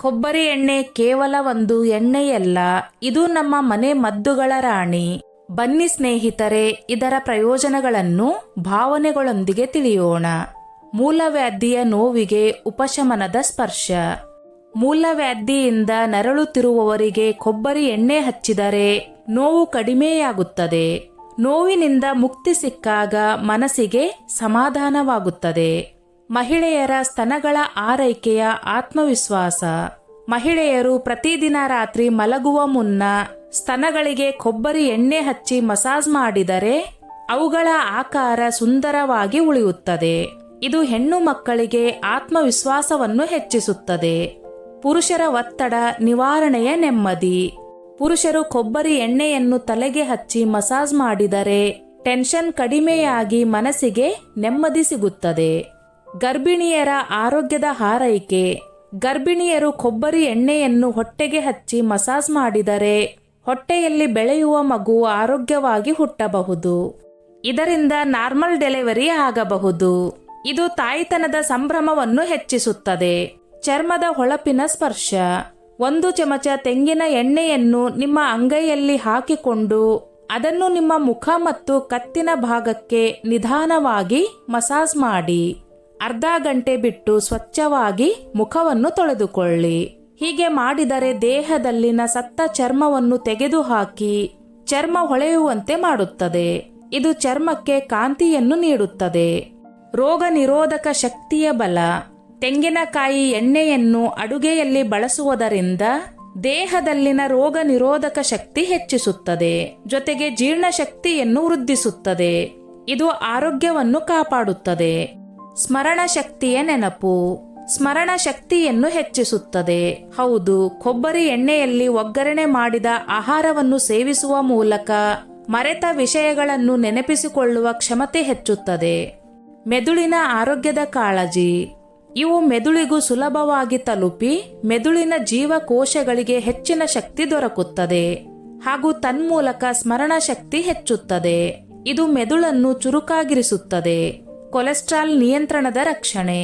ಕೊಬ್ಬರಿ ಎಣ್ಣೆ ಕೇವಲ ಒಂದು ಎಣ್ಣೆಯಲ್ಲ, ಇದು ನಮ್ಮ ಮನೆ ಮದ್ದುಗಳ ರಾಣಿ. ಬನ್ನಿ ಸ್ನೇಹಿತರೆ, ಇದರ ಪ್ರಯೋಜನಗಳನ್ನು ಭಾವನೆಗಳೊಂದಿಗೆ ತಿಳಿಯೋಣ. ಮೂಲವ್ಯಾಧಿಯ ನೋವಿಗೆ ಉಪಶಮನದ ಸ್ಪರ್ಶ. ಮೂಲವ್ಯಾಧಿಯಿಂದ ನರಳುತ್ತಿರುವವರಿಗೆ ಕೊಬ್ಬರಿ ಎಣ್ಣೆ ಹಚ್ಚಿದರೆ ನೋವು ಕಡಿಮೆಯಾಗುತ್ತದೆ. ನೋವಿನಿಂದ ಮುಕ್ತಿ ಸಿಕ್ಕಾಗ ಮನಸ್ಸಿಗೆ ಸಮಾಧಾನವಾಗುತ್ತದೆ. ಮಹಿಳೆಯರ ಸ್ತನಗಳ ಆರೈಕೆಯ ಆತ್ಮವಿಶ್ವಾಸ. ಮಹಿಳೆಯರು ಪ್ರತಿದಿನ ರಾತ್ರಿ ಮಲಗುವ ಮುನ್ನ ಸ್ತನಗಳಿಗೆ ಕೊಬ್ಬರಿ ಎಣ್ಣೆ ಹಚ್ಚಿ ಮಸಾಜ್ ಮಾಡಿದರೆ ಅವುಗಳ ಆಕಾರ ಸುಂದರವಾಗಿ ಉಳಿಯುತ್ತದೆ. ಇದು ಹೆಣ್ಣು ಮಕ್ಕಳಿಗೆ ಆತ್ಮವಿಶ್ವಾಸವನ್ನು ಹೆಚ್ಚಿಸುತ್ತದೆ. ಪುರುಷರ ಒತ್ತಡ ನಿವಾರಣೆಯ ನೆಮ್ಮದಿ. ಪುರುಷರು ಕೊಬ್ಬರಿ ಎಣ್ಣೆಯನ್ನು ತಲೆಗೆ ಹಚ್ಚಿ ಮಸಾಜ್ ಮಾಡಿದರೆ ಟೆನ್ಷನ್ ಕಡಿಮೆಯಾಗಿ ಮನಸ್ಸಿಗೆ ನೆಮ್ಮದಿ ಸಿಗುತ್ತದೆ. ಗರ್ಭಿಣಿಯರ ಆರೋಗ್ಯದ ಆರೈಕೆ. ಗರ್ಭಿಣಿಯರು ಕೊಬ್ಬರಿ ಎಣ್ಣೆಯನ್ನು ಹೊಟ್ಟೆಗೆ ಹಚ್ಚಿ ಮಸಾಜ್ ಮಾಡಿದರೆ ಹೊಟ್ಟೆಯಲ್ಲಿ ಬೆಳೆಯುವ ಮಗು ಆರೋಗ್ಯವಾಗಿ ಹುಟ್ಟಬಹುದು. ಇದರಿಂದ ನಾರ್ಮಲ್ ಡೆಲಿವರಿ ಆಗಬಹುದು. ಇದು ತಾಯಿತನದ ಸಂಭ್ರಮವನ್ನು ಹೆಚ್ಚಿಸುತ್ತದೆ. ಚರ್ಮದ ಹೊಳಪಿನ ಸ್ಪರ್ಶ. 1 ಚಮಚ ತೆಂಗಿನ ಎಣ್ಣೆಯನ್ನು ನಿಮ್ಮ ಅಂಗೈಯಲ್ಲಿ ಹಾಕಿಕೊಂಡು ಅದನ್ನು ನಿಮ್ಮ ಮುಖ ಮತ್ತು ಕತ್ತಿನ ಭಾಗಕ್ಕೆ ನಿಧಾನವಾಗಿ ಮಸಾಜ್ ಮಾಡಿ. ಅರ್ಧ ಗಂಟೆ ಬಿಟ್ಟು ಸ್ವಚ್ಛವಾಗಿ ಮುಖವನ್ನು ತೊಳೆದುಕೊಳ್ಳಿ. ಹೀಗೆ ಮಾಡಿದರೆ ದೇಹದಲ್ಲಿನ ಸತ್ತ ಚರ್ಮವನ್ನು ತೆಗೆದುಹಾಕಿ ಚರ್ಮ ಹೊಳೆಯುವಂತೆ ಮಾಡುತ್ತದೆ. ಇದು ಚರ್ಮಕ್ಕೆ ಕಾಂತಿಯನ್ನು ನೀಡುತ್ತದೆ. ರೋಗ ನಿರೋಧಕ ಶಕ್ತಿಯ ಬಲ. ತೆಂಗಿನಕಾಯಿ ಎಣ್ಣೆಯನ್ನು ಅಡುಗೆಯಲ್ಲಿ ಬಳಸುವುದರಿಂದ ದೇಹದಲ್ಲಿನ ರೋಗ ನಿರೋಧಕ ಶಕ್ತಿ ಹೆಚ್ಚಿಸುತ್ತದೆ. ಜೊತೆಗೆ ಜೀರ್ಣಶಕ್ತಿಯನ್ನು ವೃದ್ಧಿಸುತ್ತದೆ. ಇದು ಆರೋಗ್ಯವನ್ನು ಕಾಪಾಡುತ್ತದೆ. ಸ್ಮರಣ ಶಕ್ತಿಯ ನೆನಪು. ಸ್ಮರಣ ಶಕ್ತಿಯನ್ನು ಹೆಚ್ಚಿಸುತ್ತದೆ. ಹೌದು, ಕೊಬ್ಬರಿ ಎಣ್ಣೆಯಲ್ಲಿ ಒಗ್ಗರಣೆ ಮಾಡಿದ ಆಹಾರವನ್ನು ಸೇವಿಸುವ ಮೂಲಕ ಮರೆತ ವಿಷಯಗಳನ್ನು ನೆನಪಿಸಿಕೊಳ್ಳುವ ಕ್ಷಮತೆ ಹೆಚ್ಚುತ್ತದೆ. ಮೆದುಳಿನ ಆರೋಗ್ಯದ ಕಾಳಜಿ. ಇವು ಮೆದುಳಿಗೂ ಸುಲಭವಾಗಿ ತಲುಪಿ ಮೆದುಳಿನ ಜೀವಕೋಶಗಳಿಗೆ ಹೆಚ್ಚಿನ ಶಕ್ತಿ ದೊರಕುತ್ತದೆ ಹಾಗೂ ತನ್ಮೂಲಕ ಸ್ಮರಣ ಶಕ್ತಿ ಹೆಚ್ಚುತ್ತದೆ. ಇದು ಮೆದುಳನ್ನು ಚುರುಕಾಗಿರಿಸುತ್ತದೆ. ಕೊಲೆಸ್ಟ್ರಾಲ್ ನಿಯಂತ್ರಣದ ರಕ್ಷಣೆ.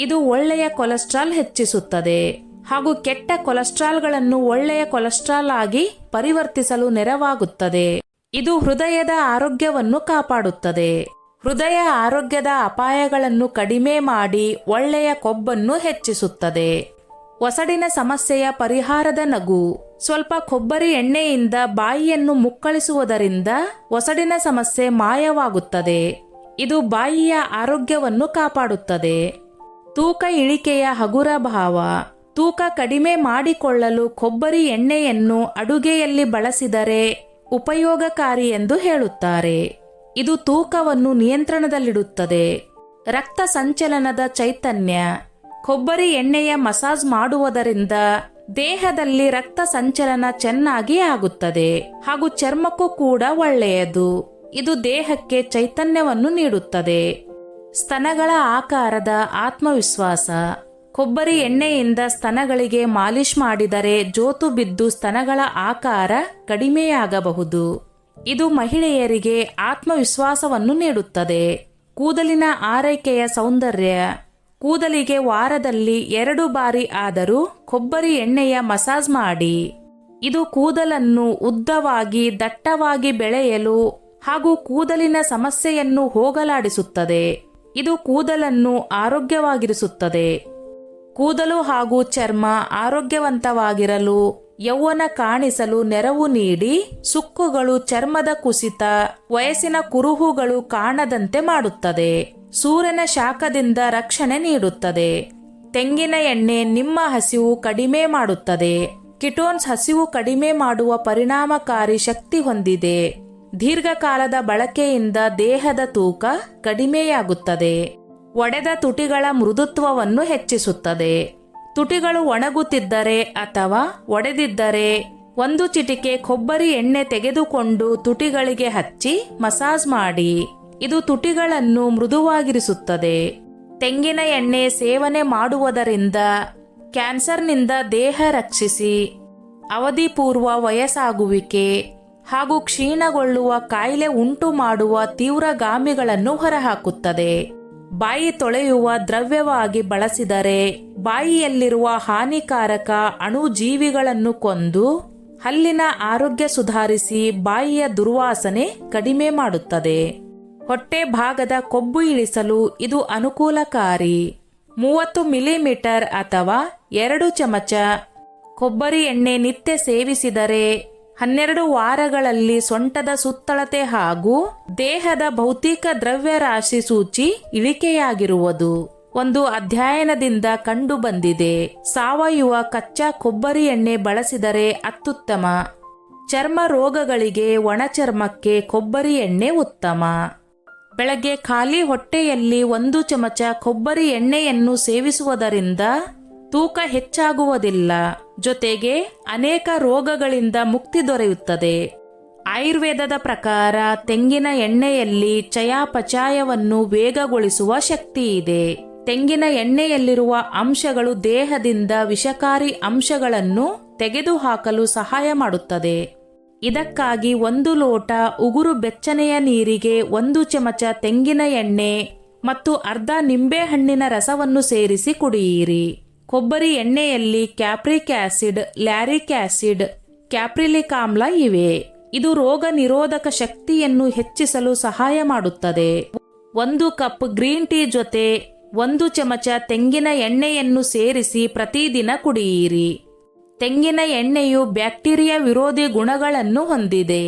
ಇದು ಒಳ್ಳೆಯ ಕೊಲೆಸ್ಟ್ರಾಲ್ ಹೆಚ್ಚಿಸುತ್ತದೆ ಹಾಗೂ ಕೆಟ್ಟ ಕೊಲೆಸ್ಟ್ರಾಲ್ಗಳನ್ನು ಒಳ್ಳೆಯ ಕೊಲೆಸ್ಟ್ರಾಲ್ ಆಗಿ ಪರಿವರ್ತಿಸಲು ನೆರವಾಗುತ್ತದೆ. ಇದು ಹೃದಯದ ಆರೋಗ್ಯವನ್ನು ಕಾಪಾಡುತ್ತದೆ. ಹೃದಯ ಆರೋಗ್ಯದ ಅಪಾಯಗಳನ್ನು ಕಡಿಮೆ ಮಾಡಿ ಒಳ್ಳೆಯ ಕೊಬ್ಬನ್ನು ಹೆಚ್ಚಿಸುತ್ತದೆ. ಒಸಡಿನ ಸಮಸ್ಯೆಯ ಪರಿಹಾರದ ನಗು. ಸ್ವಲ್ಪ ಕೊಬ್ಬರಿ ಎಣ್ಣೆಯಿಂದ ಬಾಯಿಯನ್ನು ಮುಕ್ಕಳಿಸುವುದರಿಂದ ಒಸಡಿನ ಸಮಸ್ಯೆ ಮಾಯವಾಗುತ್ತದೆ. ಇದು ಬಾಯಿಯ ಆರೋಗ್ಯವನ್ನು ಕಾಪಾಡುತ್ತದೆ. ತೂಕ ಇಳಿಕೆಯ ಹಗುರ ಭಾವ. ತೂಕ ಕಡಿಮೆ ಮಾಡಿಕೊಳ್ಳಲು ಕೊಬ್ಬರಿ ಎಣ್ಣೆಯನ್ನು ಅಡುಗೆಯಲ್ಲಿ ಬಳಸಿದರೆ ಉಪಯೋಗಕಾರಿ ಎಂದು ಹೇಳುತ್ತಾರೆ. ಇದು ತೂಕವನ್ನು ನಿಯಂತ್ರಣದಲ್ಲಿಡುತ್ತದೆ. ರಕ್ತ ಸಂಚಲನದ ಚೈತನ್ಯ. ಕೊಬ್ಬರಿ ಎಣ್ಣೆಯ ಮಸಾಜ್ ಮಾಡುವುದರಿಂದ ದೇಹದಲ್ಲಿ ರಕ್ತ ಸಂಚಲನ ಚೆನ್ನಾಗಿ ಆಗುತ್ತದೆ ಹಾಗೂ ಚರ್ಮಕ್ಕೂ ಕೂಡ ಒಳ್ಳೆಯದು. ಇದು ದೇಹಕ್ಕೆ ಚೈತನ್ಯವನ್ನು ನೀಡುತ್ತದೆ. ಸ್ತನಗಳ ಆಕಾರದ ಆತ್ಮವಿಶ್ವಾಸ. ಕೊಬ್ಬರಿ ಎಣ್ಣೆಯಿಂದ ಸ್ತನಗಳಿಗೆ ಮಾಲಿಶ್ ಮಾಡಿದರೆ ಜೋತು ಬಿದ್ದು ಸ್ತನಗಳ ಆಕಾರ ಕಡಿಮೆಯಾಗಬಹುದು. ಇದು ಮಹಿಳೆಯರಿಗೆ ಆತ್ಮವಿಶ್ವಾಸವನ್ನು ನೀಡುತ್ತದೆ. ಕೂದಲಿನ ಆರೈಕೆಯ ಸೌಂದರ್ಯ. ಕೂದಲಿಗೆ ವಾರದಲ್ಲಿ 2 ಬಾರಿ ಆದರೂ ಕೊಬ್ಬರಿ ಎಣ್ಣೆಯ ಮಸಾಜ್ ಮಾಡಿ. ಇದು ಕೂದಲನ್ನು ಉದ್ದವಾಗಿ ದಟ್ಟವಾಗಿ ಬೆಳೆಯಲು ಹಾಗೂ ಕೂದಲಿನ ಸಮಸ್ಯೆಯನ್ನು ಹೋಗಲಾಡಿಸುತ್ತದೆ. ಇದು ಕೂದಲನ್ನು ಆರೋಗ್ಯವಾಗಿರಿಸುತ್ತದೆ. ಕೂದಲು ಹಾಗೂ ಚರ್ಮ ಆರೋಗ್ಯವಂತವಾಗಿರಲು, ಯೌವನ ಕಾಣಿಸಲು ನೆರವು ನೀಡಿ ಸುಕ್ಕುಗಳು, ಚರ್ಮದ ಕುಸಿತ, ವಯಸ್ಸಿನ ಕುರುಹುಗಳು ಕಾಣದಂತೆ ಮಾಡುತ್ತದೆ. ಸೂರ್ಯನ ಶಾಖದಿಂದ ರಕ್ಷಣೆ ನೀಡುತ್ತದೆ. ತೆಂಗಿನ ಎಣ್ಣೆ ನಿಮ್ಮ ಹಸಿವು ಕಡಿಮೆ ಮಾಡುತ್ತದೆ. ಕಿಟೋನ್ಸ್ ಹಸಿವು ಕಡಿಮೆ ಮಾಡುವ ಪರಿಣಾಮಕಾರಿ ಶಕ್ತಿ ಹೊಂದಿದೆ. ದೀರ್ಘಕಾಲದ ಬಳಕೆಯಿಂದ ದೇಹದ ತೂಕ ಕಡಿಮೆಯಾಗುತ್ತದೆ. ಒಡೆದ ತುಟಿಗಳ ಮೃದುತ್ವವನ್ನು ಹೆಚ್ಚಿಸುತ್ತದೆ. ತುಟಿಗಳು ಒಣಗುತ್ತಿದ್ದರೆ ಅಥವಾ ಒಡೆದಿದ್ದರೆ 1 ಚಿಟಿಕೆ ಕೊಬ್ಬರಿ ಎಣ್ಣೆ ತೆಗೆದುಕೊಂಡು ತುಟಿಗಳಿಗೆ ಹಚ್ಚಿ ಮಸಾಜ್ ಮಾಡಿ. ಇದು ತುಟಿಗಳನ್ನು ಮೃದುವಾಗಿರಿಸುತ್ತದೆ. ತೆಂಗಿನ ಎಣ್ಣೆ ಸೇವನೆ ಮಾಡುವುದರಿಂದ ಕ್ಯಾನ್ಸರ್ನಿಂದ ದೇಹ ರಕ್ಷಿಸಿ ಅವಧಿಪೂರ್ವ ವಯಸ್ಸಾಗುವಿಕೆ ಹಾಗೂ ಕ್ಷೀಣಗೊಳ್ಳುವ ಕಾಯಿಲೆ ಉಂಟು ಮಾಡುವ ತೀವ್ರಗಾಮಿಗಳನ್ನು ಹೊರಹಾಕುತ್ತದೆ. ಬಾಯಿ ತೊಳೆಯುವ ದ್ರವ್ಯವಾಗಿ ಬಳಸಿದರೆ ಬಾಯಿಯಲ್ಲಿರುವ ಹಾನಿಕಾರಕ ಅಣುಜೀವಿಗಳನ್ನು ಕೊಂದು ಹಲ್ಲಿನ ಆರೋಗ್ಯ ಸುಧಾರಿಸಿ ಬಾಯಿಯ ದುರ್ವಾಸನೆ ಕಡಿಮೆ ಮಾಡುತ್ತದೆ. ಹೊಟ್ಟೆ ಭಾಗದ ಕೊಬ್ಬು ಇಳಿಸಲು ಇದು ಅನುಕೂಲಕಾರಿ. 30 ಮಿಲಿಮೀಟರ್ ಅಥವಾ 2 ಚಮಚ ಕೊಬ್ಬರಿ ಎಣ್ಣೆ ನಿತ್ಯ ಸೇವಿಸಿದರೆ 12 ವಾರಗಳಲ್ಲಿ ಸೊಂಟದ ಸುತ್ತಳತೆ ಹಾಗೂ ದೇಹದ ಭೌತಿಕ ದ್ರವ್ಯರಾಶಿ ಸೂಚಿ ಇಳಿಕೆಯಾಗಿರುವುದು ಒಂದು ಅಧ್ಯಯನದಿಂದ ಕಂಡು ಬಂದಿದೆ. ಸಾವಯವ ಕಚ್ಚಾ ಕೊಬ್ಬರಿ ಎಣ್ಣೆ ಬಳಸಿದರೆ ಅತ್ಯುತ್ತಮ. ಚರ್ಮ ರೋಗಗಳಿಗೆ ಒಣಚರ್ಮಕ್ಕೆ ಕೊಬ್ಬರಿ ಎಣ್ಣೆ ಉತ್ತಮ. ಬೆಳಗ್ಗೆ ಖಾಲಿ ಹೊಟ್ಟೆಯಲ್ಲಿ 1 ಚಮಚ ಕೊಬ್ಬರಿ ಎಣ್ಣೆಯನ್ನು ಸೇವಿಸುವುದರಿಂದ ತೂಕ ಹೆಚ್ಚಾಗುವುದಿಲ್ಲ, ಜೊತೆಗೆ ಅನೇಕ ರೋಗಗಳಿಂದ ಮುಕ್ತಿ ದೊರೆಯುತ್ತದೆ. ಆಯುರ್ವೇದದ ಪ್ರಕಾರ ತೆಂಗಿನ ಎಣ್ಣೆಯಲ್ಲಿ ಚಯಾಪಚಯವನ್ನು ವೇಗಗೊಳಿಸುವ ಶಕ್ತಿ ಇದೆ. ತೆಂಗಿನ ಎಣ್ಣೆಯಲ್ಲಿರುವ ಅಂಶಗಳು ದೇಹದಿಂದ ವಿಷಕಾರಿ ಅಂಶಗಳನ್ನು ತೆಗೆದುಹಾಕಲು ಸಹಾಯ ಮಾಡುತ್ತದೆ. ಇದಕ್ಕಾಗಿ 1 ಲೋಟ ಉಗುರು ಬೆಚ್ಚನೆಯ ನೀರಿಗೆ 1 ಚಮಚ ತೆಂಗಿನ ಎಣ್ಣೆ ಮತ್ತು ಅರ್ಧ ನಿಂಬೆಹಣ್ಣಿನ ರಸವನ್ನು ಸೇರಿಸಿ ಕುಡಿಯಿರಿ. ಕೊಬ್ಬರಿ ಎಣ್ಣೆಯಲ್ಲಿ ಕ್ಯಾಪ್ರಿಕ್ ಆಸಿಡ್, ಲ್ಯಾರಿಕ್ ಆಸಿಡ್, ಕ್ಯಾಪ್ರಿಲಿಕ್ ಆಮ್ಲ ಇವೆ. ಇದು ರೋಗ ನಿರೋಧಕ ಶಕ್ತಿಯನ್ನು ಹೆಚ್ಚಿಸಲು ಸಹಾಯ ಮಾಡುತ್ತದೆ. 1 ಕಪ್ ಗ್ರೀನ್ ಟೀ ಜೊತೆ 1 ಚಮಚ ತೆಂಗಿನ ಎಣ್ಣೆಯನ್ನು ಸೇರಿಸಿ ಪ್ರತಿದಿನ ಕುಡಿಯಿರಿ. ತೆಂಗಿನ ಎಣ್ಣೆಯು ಬ್ಯಾಕ್ಟೀರಿಯಾ ವಿರೋಧಿ ಗುಣಗಳನ್ನು ಹೊಂದಿದೆ.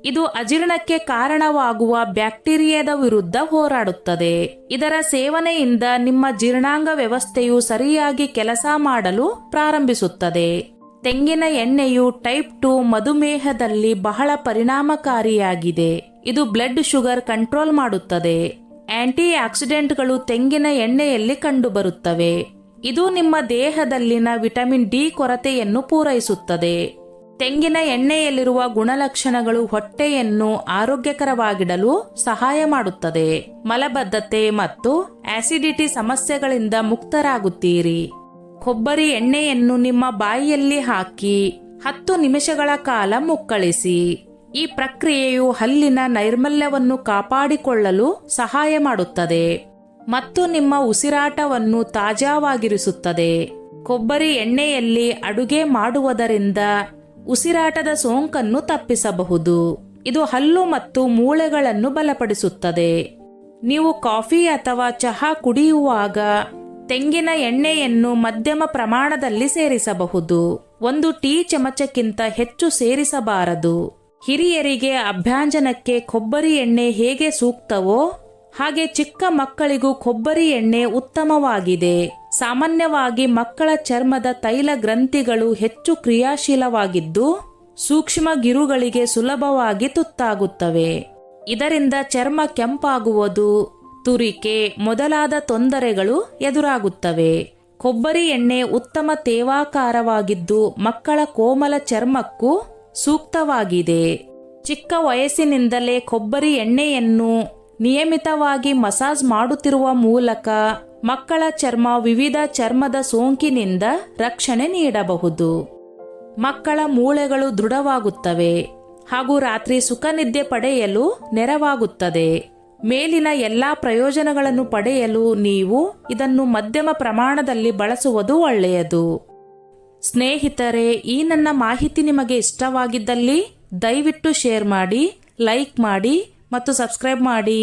ಇದು ಅಜೀರ್ಣಕ್ಕೆ ಕಾರಣವಾಗುವ ಬ್ಯಾಕ್ಟೀರಿಯಾದ ವಿರುದ್ಧ ಹೋರಾಡುತ್ತದೆ. ಇದರ ಸೇವನೆಯಿಂದ ನಿಮ್ಮ ಜೀರ್ಣಾಂಗ ವ್ಯವಸ್ಥೆಯು ಸರಿಯಾಗಿ ಕೆಲಸ ಮಾಡಲು ಪ್ರಾರಂಭಿಸುತ್ತದೆ. ತೆಂಗಿನ ಎಣ್ಣೆಯು ಟೈಪ್ 2 ಮಧುಮೇಹದಲ್ಲಿ ಬಹಳ ಪರಿಣಾಮಕಾರಿಯಾಗಿದೆ. ಇದು ಬ್ಲಡ್ ಶುಗರ್ ಕಂಟ್ರೋಲ್ ಮಾಡುತ್ತದೆ. ಆಂಟಿ ಆಕ್ಸಿಡೆಂಟ್ಗಳು ತೆಂಗಿನ ಎಣ್ಣೆಯಲ್ಲಿ ಕಂಡುಬರುತ್ತವೆ. ಇದು ನಿಮ್ಮ ದೇಹದಲ್ಲಿನ ವಿಟಮಿನ್ ಡಿ ಕೊರತೆಯನ್ನು ಪೂರೈಸುತ್ತದೆ. ತೆಂಗಿನ ಎಣ್ಣೆಯಲ್ಲಿರುವ ಗುಣಲಕ್ಷಣಗಳು ಹೊಟ್ಟೆಯನ್ನು ಆರೋಗ್ಯಕರವಾಗಿಡಲು ಸಹಾಯ ಮಾಡುತ್ತದೆ. ಮಲಬದ್ಧತೆ ಮತ್ತು ಆಸಿಡಿಟಿ ಸಮಸ್ಯೆಗಳಿಂದ ಮುಕ್ತರಾಗುತ್ತೀರಿ. ಕೊಬ್ಬರಿ ಎಣ್ಣೆಯನ್ನು ನಿಮ್ಮ ಬಾಯಿಯಲ್ಲಿ ಹಾಕಿ 10 ನಿಮಿಷಗಳ ಕಾಲ ಮುಕ್ಕಳಿಸಿ. ಈ ಪ್ರಕ್ರಿಯೆಯು ಹಲ್ಲಿನ ನೈರ್ಮಲ್ಯವನ್ನು ಕಾಪಾಡಿಕೊಳ್ಳಲು ಸಹಾಯ ಮಾಡುತ್ತದೆ ಮತ್ತು ನಿಮ್ಮ ಉಸಿರಾಟವನ್ನು ತಾಜಾವಾಗಿರಿಸುತ್ತದೆ. ಕೊಬ್ಬರಿ ಎಣ್ಣೆಯಲ್ಲಿ ಅಡುಗೆ ಮಾಡುವುದರಿಂದ ಉಸಿರಾಟದ ಸೋಂಕನ್ನು ತಪ್ಪಿಸಬಹುದು. ಇದು ಹಲ್ಲು ಮತ್ತು ಮೂಳೆಗಳನ್ನು ಬಲಪಡಿಸುತ್ತದೆ. ನೀವು ಕಾಫಿ ಅಥವಾ ಚಹಾ ಕುಡಿಯುವಾಗ ತೆಂಗಿನ ಎಣ್ಣೆಯನ್ನು ಮಧ್ಯಮ ಪ್ರಮಾಣದಲ್ಲಿ ಸೇರಿಸಬಹುದು. 1 ಟೀ ಚಮಚಕ್ಕಿಂತ ಹೆಚ್ಚು ಸೇರಿಸಬಾರದು. ಹಿರಿಯರಿಗೆ ಅಭ್ಯಂಜನಕ್ಕೆ ಕೊಬ್ಬರಿ ಎಣ್ಣೆ ಹೇಗೆ ಸೂಕ್ತವೋ ಹಾಗೆ ಚಿಕ್ಕ ಮಕ್ಕಳಿಗೂ ಕೊಬ್ಬರಿ ಎಣ್ಣೆ ಉತ್ತಮವಾಗಿದೆ. ಸಾಮಾನ್ಯವಾಗಿ ಮಕ್ಕಳ ಚರ್ಮದ ತೈಲ ಗ್ರಂಥಿಗಳು ಹೆಚ್ಚು ಕ್ರಿಯಾಶೀಲವಾಗಿದ್ದು ಸೂಕ್ಷ್ಮ ಗಿರುಗಳಿಗೆ ಸುಲಭವಾಗಿ ತುತ್ತಾಗುತ್ತವೆ. ಇದರಿಂದ ಚರ್ಮ ಕೆಂಪಾಗುವುದು, ತುರಿಕೆ ಮೊದಲಾದ ತೊಂದರೆಗಳು ಎದುರಾಗುತ್ತವೆ. ಕೊಬ್ಬರಿ ಎಣ್ಣೆ ಉತ್ತಮ ತೇವಾಕಾರವಾಗಿದ್ದು ಮಕ್ಕಳ ಕೋಮಲ ಚರ್ಮಕ್ಕೂ ಸೂಕ್ತವಾಗಿದೆ. ಚಿಕ್ಕ ವಯಸ್ಸಿನಿಂದಲೇ ಕೊಬ್ಬರಿ ಎಣ್ಣೆಯನ್ನು ನಿಯಮಿತವಾಗಿ ಮಸಾಜ್ ಮಾಡುತ್ತಿರುವ ಮೂಲಕ ಮಕ್ಕಳ ಚರ್ಮ ವಿವಿಧ ಚರ್ಮದ ಸೋಂಕಿನಿಂದ ರಕ್ಷಣೆ ನೀಡಬಹುದು. ಮಕ್ಕಳ ಮೂಳೆಗಳು ದೃಢವಾಗುತ್ತವೆ ಹಾಗೂ ರಾತ್ರಿ ಸುಖ ನಿದ್ದೆ ಪಡೆಯಲು ನೆರವಾಗುತ್ತದೆ. ಮೇಲಿನ ಎಲ್ಲಾ ಪ್ರಯೋಜನಗಳನ್ನು ಪಡೆಯಲು ನೀವು ಇದನ್ನು ಮಧ್ಯಮ ಪ್ರಮಾಣದಲ್ಲಿ ಬಳಸುವುದು ಒಳ್ಳೆಯದು. ಸ್ನೇಹಿತರೆ, ಈ ನನ್ನ ಮಾಹಿತಿ ನಿಮಗೆ ಇಷ್ಟವಾಗಿದ್ದಲ್ಲಿ ದಯವಿಟ್ಟು ಶೇರ್ ಮಾಡಿ, ಲೈಕ್ ಮಾಡಿ ಮತ್ತು ಸಬ್ಸ್ಕ್ರೈಬ್ ಮಾಡಿ.